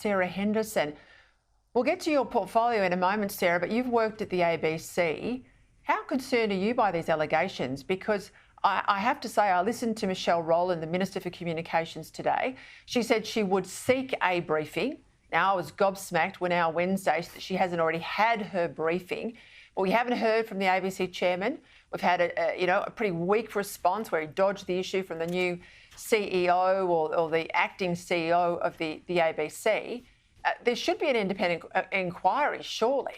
Sarah Henderson. We'll get to your portfolio in a moment, Sarah, but you've worked at the ABC. How concerned are you by these allegations? Because I have to say, I listened to Michelle Rowland, the Minister for Communications, today. She said she would seek a briefing. Now, I was gobsmacked when our Wednesday that she hasn't already had her briefing. But we haven't heard from the ABC chairman. We've had a pretty weak response where he dodged the issue from the new CEO or the acting CEO of the ABC. There should be an independent inquiry, surely.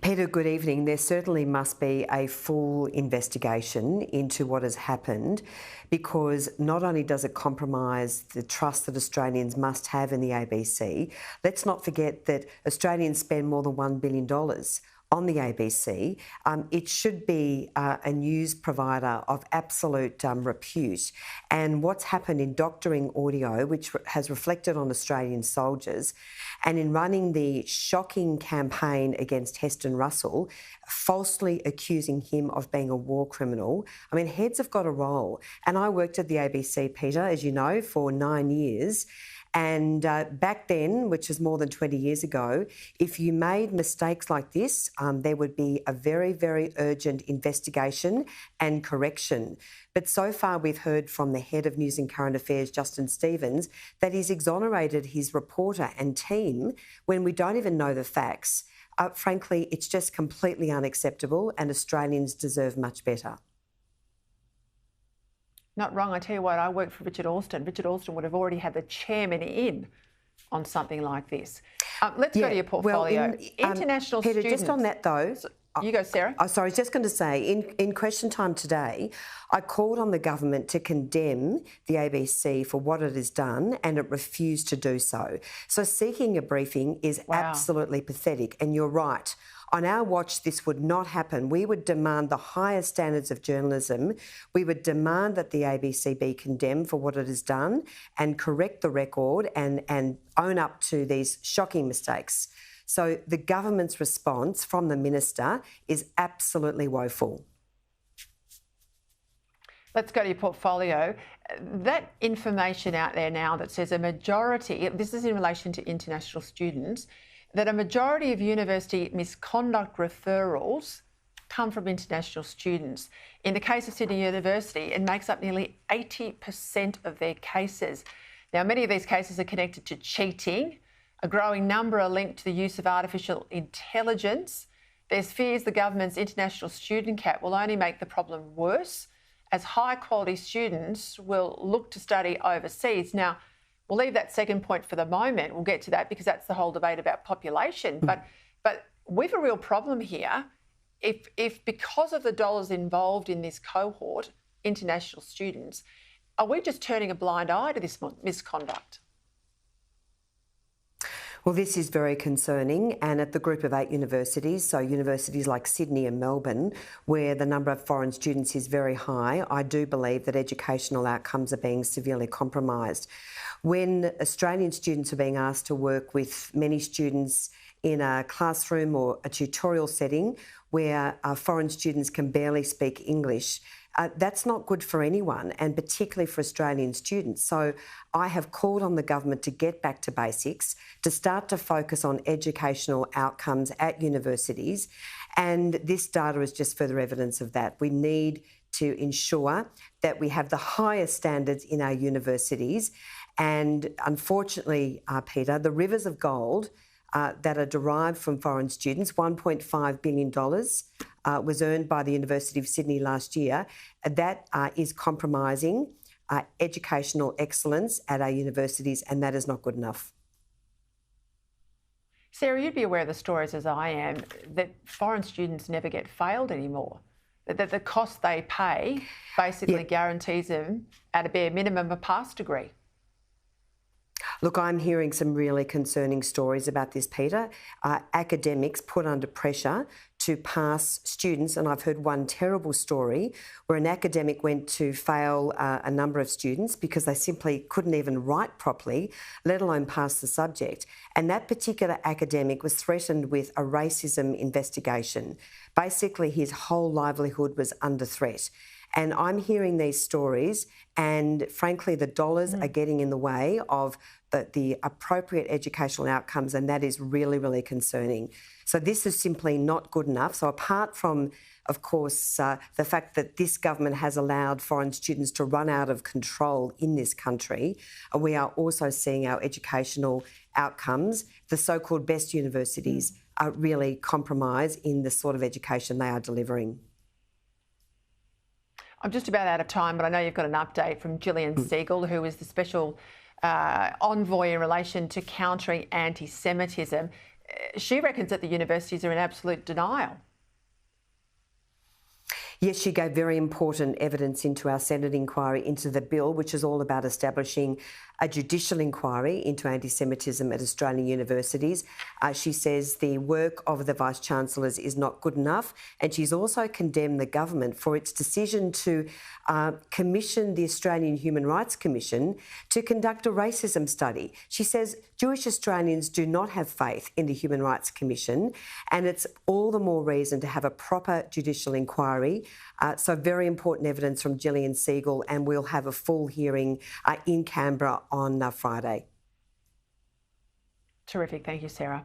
Peta, good evening. There certainly must be a full investigation into what has happened, because not only does it compromise the trust that Australians must have in the ABC, let's not forget that Australians spend more than $1 billion on the ABC. It should be a news provider of absolute repute. And what's happened in doctoring audio, which has reflected on Australian soldiers, and in running the shocking campaign against Heston Russell, falsely accusing him of being a war criminal. I mean, heads have got to roll. And I worked at the ABC, Peta, as you know, for 9 years. And back then, which is more than 20 years ago, if you made mistakes like this, there would be a very, very urgent investigation and correction. But so far we've heard from the head of News and Current Affairs, Justin Stevens, that he's exonerated his reporter and team when we don't even know the facts. Frankly, it's just completely unacceptable, and Australians deserve much better. Not wrong. I tell you what, I worked for Richard Alston. Richard Alston would have already had the chairman in on something like this. Let's go to your portfolio. Well, international Peta, students. just on that though. You go, Sarah. Sorry, I was just going to say, in question time today, I called on the government to condemn the ABC for what it has done, and it refused to do so. So seeking a briefing is absolutely pathetic, and you're right. On our watch, this would not happen. We would demand the highest standards of journalism. We would demand that the ABC be condemned for what it has done and correct the record and own up to these shocking mistakes. So the government's response from the minister is absolutely woeful. Let's go to your portfolio. That information out there now that says a majority, this is in relation to international students, that a majority of university misconduct referrals come from international students. In the case of Sydney University, it makes up nearly 80% of their cases. Now, many of these cases are connected to cheating. A growing number are linked to the use of artificial intelligence. There's fears the government's international student cap will only make the problem worse, as high-quality students will look to study overseas. Now, we'll leave that second point for the moment. We'll get to that because that's the whole debate about population. But we've a real problem here. If because of the dollars involved in this cohort, international students, are we just turning a blind eye to this misconduct? Well, this is very concerning, and at the group of 8 universities, so universities like Sydney and Melbourne, where the number of foreign students is very high, I do believe that educational outcomes are being severely compromised. When Australian students are being asked to work with many students in a classroom or a tutorial setting where foreign students can barely speak English, that's not good for anyone, and particularly for Australian students. So I have called on the government to get back to basics, to start to focus on educational outcomes at universities, and this data is just further evidence of that. We need to ensure that we have the highest standards in our universities, and unfortunately, Peta, the rivers of gold that are derived from foreign students, $1.5 billion was earned by the University of Sydney last year. That is compromising educational excellence at our universities, and that is not good enough. Sarah, you'd be aware of the stories as I am that foreign students never get failed anymore. That the cost they pay basically guarantees them, at a bare minimum, a pass degree. Look, I'm hearing some really concerning stories about this, Peta. Academics put under pressure to pass students, and I've heard one terrible story where an academic went to fail a number of students because they simply couldn't even write properly, let alone pass the subject. And that particular academic was threatened with a racism investigation. Basically, his whole livelihood was under threat. And I'm hearing these stories, and frankly, the dollars are getting in the way of the appropriate educational outcomes, and that is really, really concerning. So this is simply not good enough. So apart from, of course, the fact that this government has allowed foreign students to run out of control in this country, we are also seeing our educational outcomes, the so-called best universities, are really compromised in the sort of education they are delivering. I'm just about out of time, but I know you've got an update from Gillian Siegel, who is the special envoy in relation to countering anti-Semitism. She reckons that the universities are in absolute denial. Yes, she gave very important evidence into our Senate inquiry into the bill, which is all about establishing a judicial inquiry into anti-Semitism at Australian universities. She says the work of the Vice-Chancellors is not good enough, and she's also condemned the government for its decision to commission the Australian Human Rights Commission to conduct a racism study. She says Jewish Australians do not have faith in the Human Rights Commission, and it's all the more reason to have a proper judicial inquiry. So very important evidence from Gillian Siegel, and we'll have a full hearing in Canberra on Friday. Terrific. Thank you, Sarah.